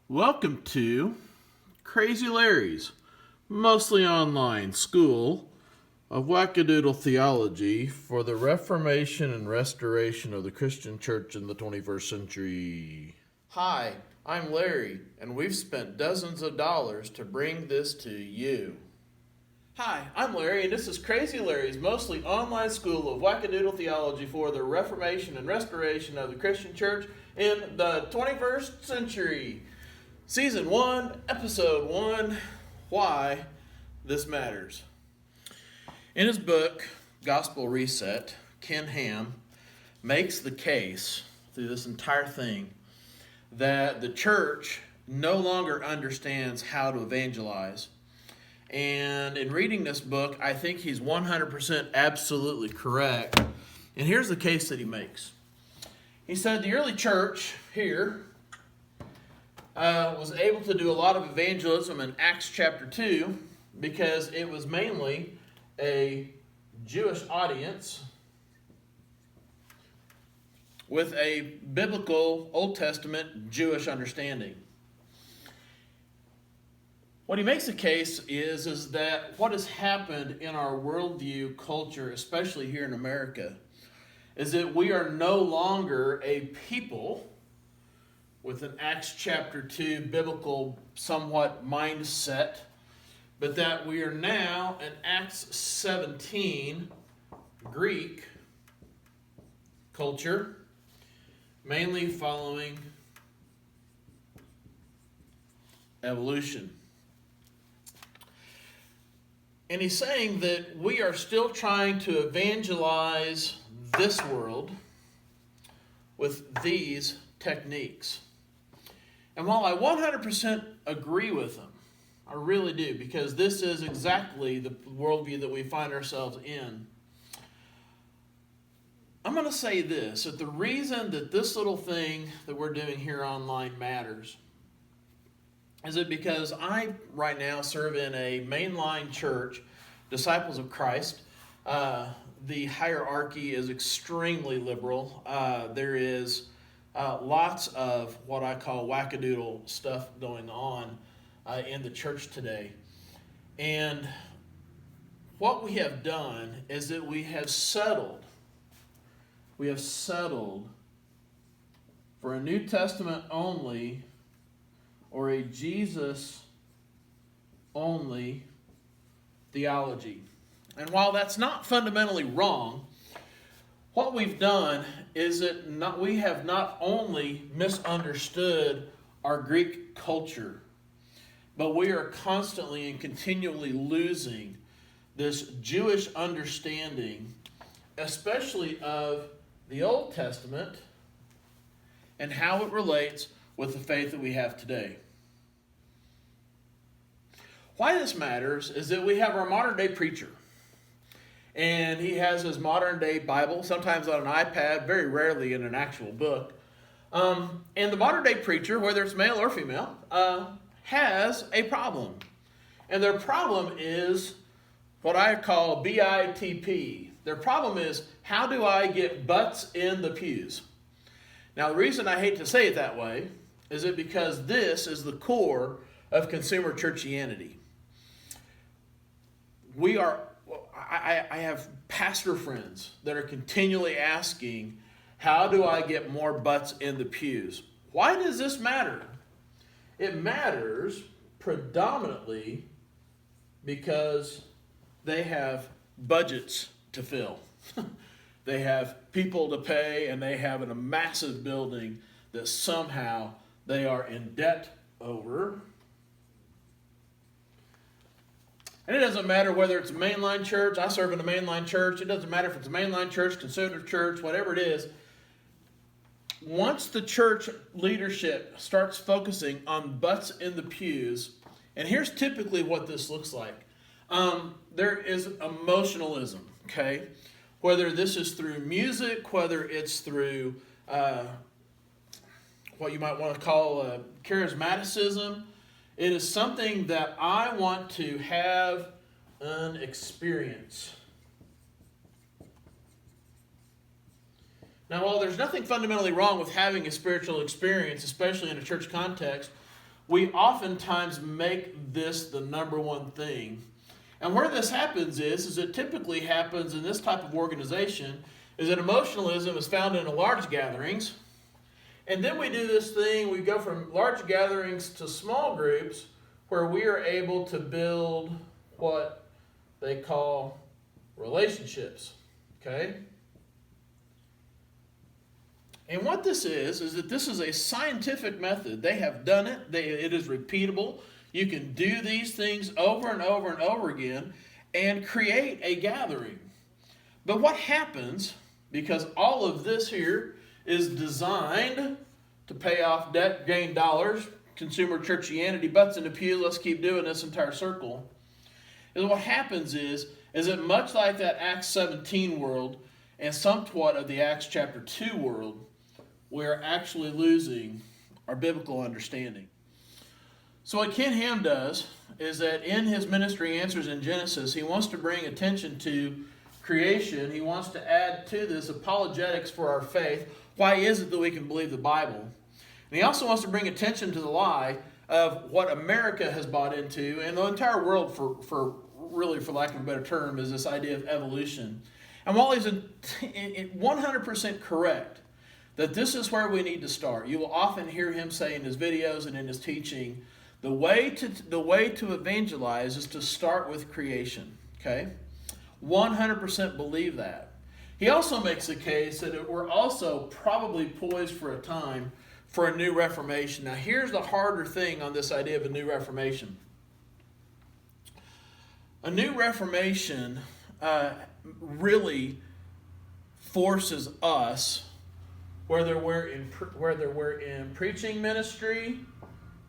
Welcome to Crazy Larry's, mostly online school of Wackadoodle Theology for the Reformation and Restoration of the Christian Church in the 21st century. Hi, I'm Larry, and we've spent dozens of dollars to bring this to you. Hi, I'm Larry, and this is Crazy Larry's mostly online school of Wackadoodle Theology for the Reformation and Restoration of the Christian Church in the 21st century. Season 1, Episode 1, Why This Matters. In his book, Gospel Reset, Ken Ham makes the case through this entire thing that the church no longer understands how to evangelize. And in reading this book, I think he's 100% absolutely correct. And here's the case that he makes. He said the early church here was able to do a lot of evangelism in Acts chapter 2 because it was mainly a Jewish audience with a biblical Old Testament Jewish understanding. What he makes a case is that what has happened in our worldview culture, especially here in America, is that we are no longer a people with an Acts chapter 2 biblical somewhat mindset, but that we are now an Acts 17 Greek culture, mainly following evolution. And he's saying that we are still trying to evangelize this world with these techniques. And while I 100% agree with him, I really do, because this is exactly the worldview that we find ourselves in, I'm going to say this, that the reason that this little thing that we're doing here online matters is it because I right now serve in a mainline church, Disciples of Christ. The hierarchy is extremely liberal. There is lots of what I call wackadoodle stuff going on in the church today. And what we have done is that we have settled for a New Testament only or a Jesus only theology. And while that's not fundamentally wrong, what we've done is that we have not only misunderstood our Greek culture, but we are constantly and continually losing this Jewish understanding, especially of the Old Testament and how it relates with the faith that we have today. Why this matters is that we have our modern day preacher. And he has his modern day Bible, sometimes on an iPad, very rarely in an actual book. And the modern day preacher, whether it's male or female, has a problem. And their problem is what I call BITP. Their problem is, how do I get butts in the pews? Now, the reason I hate to say it that way is that because this is the core of consumer churchianity. I have pastor friends that are continually asking, how do I get more butts in the pews? Why does this matter? It matters predominantly because they have budgets to fill. They have people to pay, and they have a massive building that somehow they are in debt over. And it doesn't matter whether it's a mainline church. I serve in a mainline church. It doesn't matter if it's a mainline church, conservative church, whatever it is. Once the church leadership starts focusing on butts in the pews, and here's typically what this looks like. There is emotionalism, okay? Whether this is through music, whether it's through what you might want to call charismaticism, it is something that I want to have an experience. Now, while there's nothing fundamentally wrong with having a spiritual experience, especially in a church context, we oftentimes make this the number one thing. And where this happens is it typically happens in this type of organization, is that emotionalism is found in large gatherings. And then we do this thing, we go from large gatherings to small groups where we are able to build what they call relationships. Okay? And what this is that this is a scientific method. They have done it. It is repeatable. You can do these things over and over and over again and create a gathering. But what happens, because all of this here is designed to pay off debt, gain dollars, consumer churchianity, butts in the pew, let's keep doing this entire circle, is what happens is that much like that Acts 17 world and somewhat of the Acts chapter 2 world, we're actually losing our biblical understanding. So what Ken Ham does is that in his ministry Answers in Genesis, he wants to bring attention to creation. He wants to add to this apologetics for our faith. Why is it that we can believe the Bible? And he also wants to bring attention to the lie of what America has bought into, and the entire world, for lack of a better term, is this idea of evolution. And while he's 100% correct that this is where we need to start, you will often hear him say in his videos and in his teaching, the way to evangelize is to start with creation. Okay? 100% believe that. He also makes the case that we're also probably poised for a time for a new reformation. Now, here's the harder thing on this idea of a new reformation. A new reformation really forces us, whether we're in preaching ministry,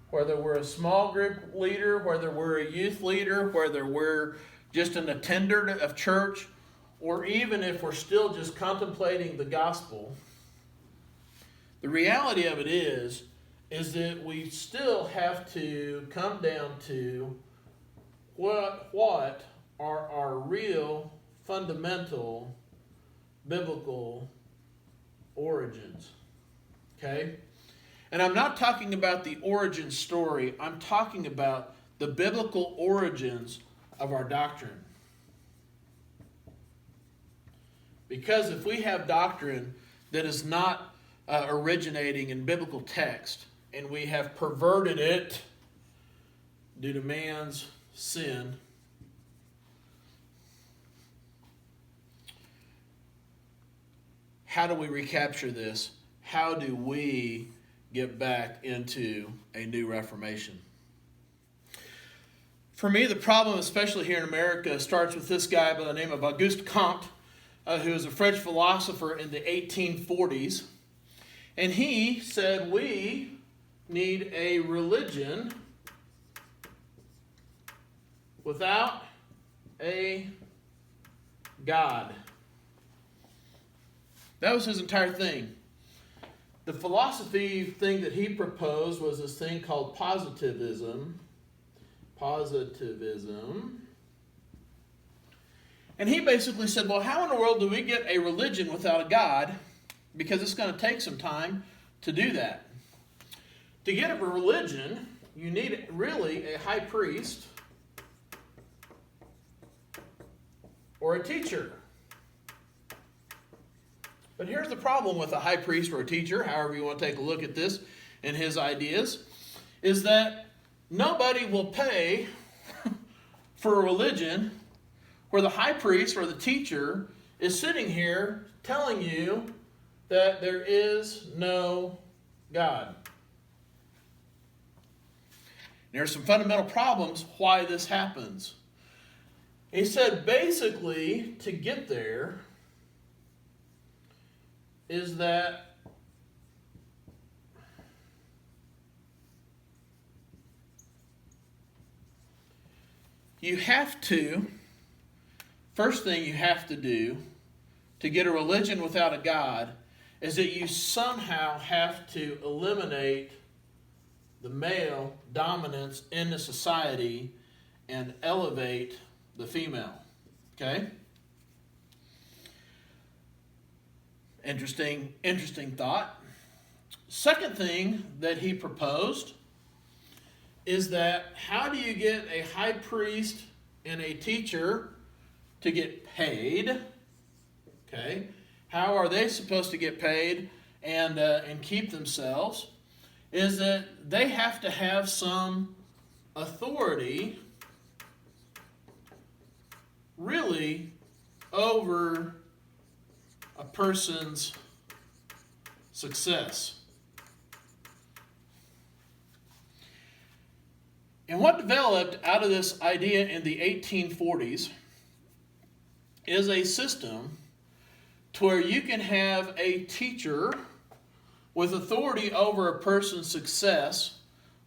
whether we're a small group leader, whether we're a youth leader, whether we're just an attender of church, or even if we're still just contemplating the gospel, the reality of it is that we still have to come down to what are our real fundamental biblical origins. Okay? And I'm not talking about the origin story. I'm talking about the biblical origins of our doctrine. Because if we have doctrine that is not originating in biblical text, and we have perverted it due to man's sin, how do we recapture this? How do we get back into a new reformation? For me, the problem, especially here in America, starts with this guy by the name of Auguste Comte, who was a French philosopher in the 1840s. And he said we need a religion without a God. That was his entire thing. The philosophy thing that he proposed was this thing called positivism. And he basically said, well, how in the world do we get a religion without a God? Because it's going to take some time to do that. To get a religion, you need really a high priest or a teacher. But here's the problem with a high priest or a teacher, however you want to take a look at this and his ideas, is that nobody will pay for a religion where the high priest or the teacher is sitting here telling you that there is no God. There are some fundamental problems why this happens. He said basically to get there is that you have to, first thing you have to do to get a religion without a God is that you somehow have to eliminate the male dominance in the society and elevate the female. Okay? Interesting thought. Second thing that he proposed is that how do you get a high priest and a teacher to get paid? Okay, how are they supposed to get paid and keep themselves? Is that they have to have some authority really over a person's success. And what developed out of this idea in the 1840s is a system to where you can have a teacher with authority over a person's success,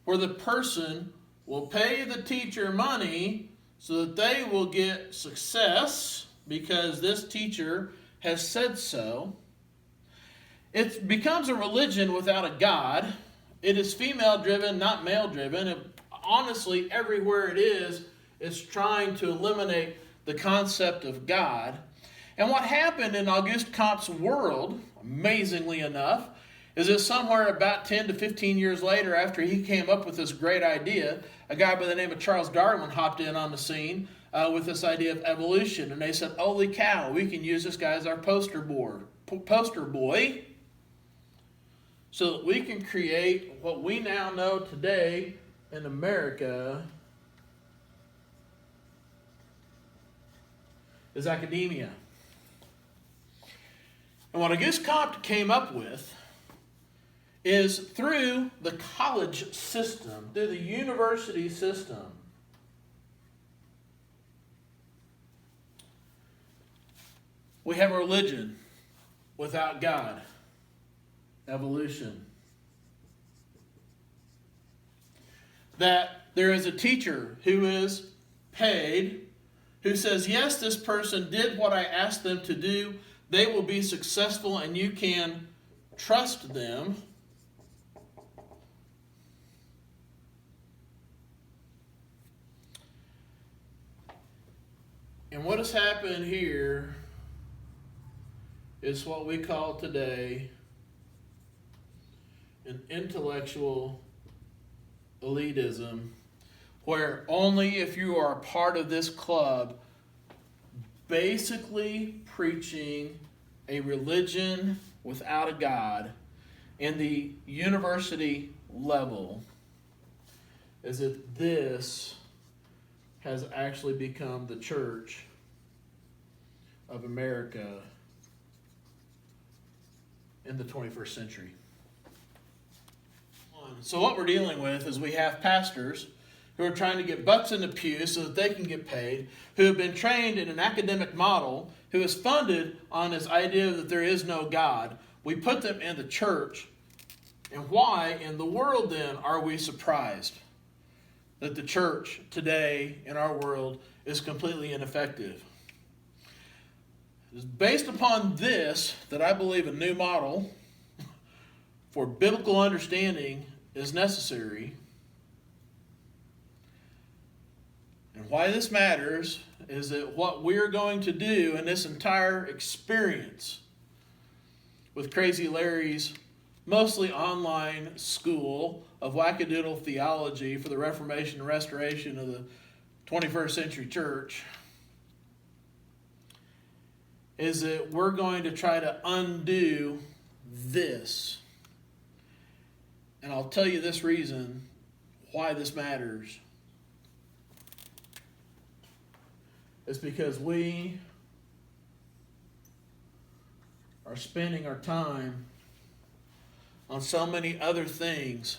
where the person will pay the teacher money so that they will get success because this teacher has said so. It becomes a religion without a God. It is female-driven, not male-driven. Honestly, everywhere it is, it's trying to eliminate the concept of God. And what happened in Auguste Comte's world, amazingly enough, is that somewhere about 10 to 15 years later, after he came up with this great idea, a guy by the name of Charles Darwin hopped in on the scene with this idea of evolution. And they said, holy cow, we can use this guy as our poster boy, so that we can create what we now know today in America is academia. And what Auguste Comte came up with is through the college system, through the university system, we have a religion without God, evolution. That there is a teacher who is paid, who says, yes, this person did what I asked them to do, they will be successful, and you can trust them. And what has happened here is what we call today an intellectual elitism, where only if you are a part of this club, basically preaching a religion without a God in the university level, is that this has actually become the church of America in the 21st century. So what we're dealing with is we have pastors who are trying to get butts in the pews so that they can get paid, who have been trained in an academic model, who is funded on this idea that there is no God. We put them in the church. And why in the world then are we surprised that the church today in our world is completely ineffective? It is based upon this that I believe a new model for biblical understanding is necessary. And why this matters is that what we're going to do in this entire experience with Crazy Larry's mostly online school of Wackadoodle Theology for the Reformation and Restoration of the 21st century church is that we're going to try to undo this. And I'll tell you this reason why this matters. It's because we are spending our time on so many other things,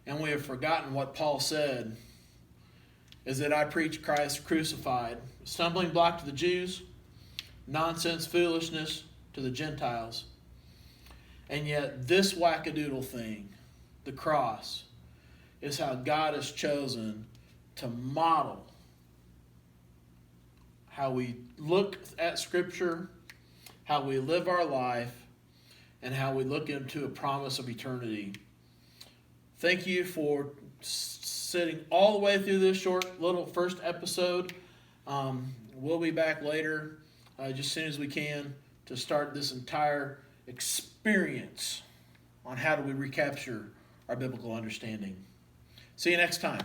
and we have forgotten what Paul said, is that I preach Christ crucified, a stumbling block to the Jews, nonsense, foolishness to the Gentiles. And yet this wackadoodle thing, the cross, is how God has chosen to model how we look at Scripture, how we live our life, and how we look into a promise of eternity. Thank you for sitting all the way through this short little first episode. We'll be back later, just as soon as we can, to start this entire experience on how do we recapture our biblical understanding. See you next time.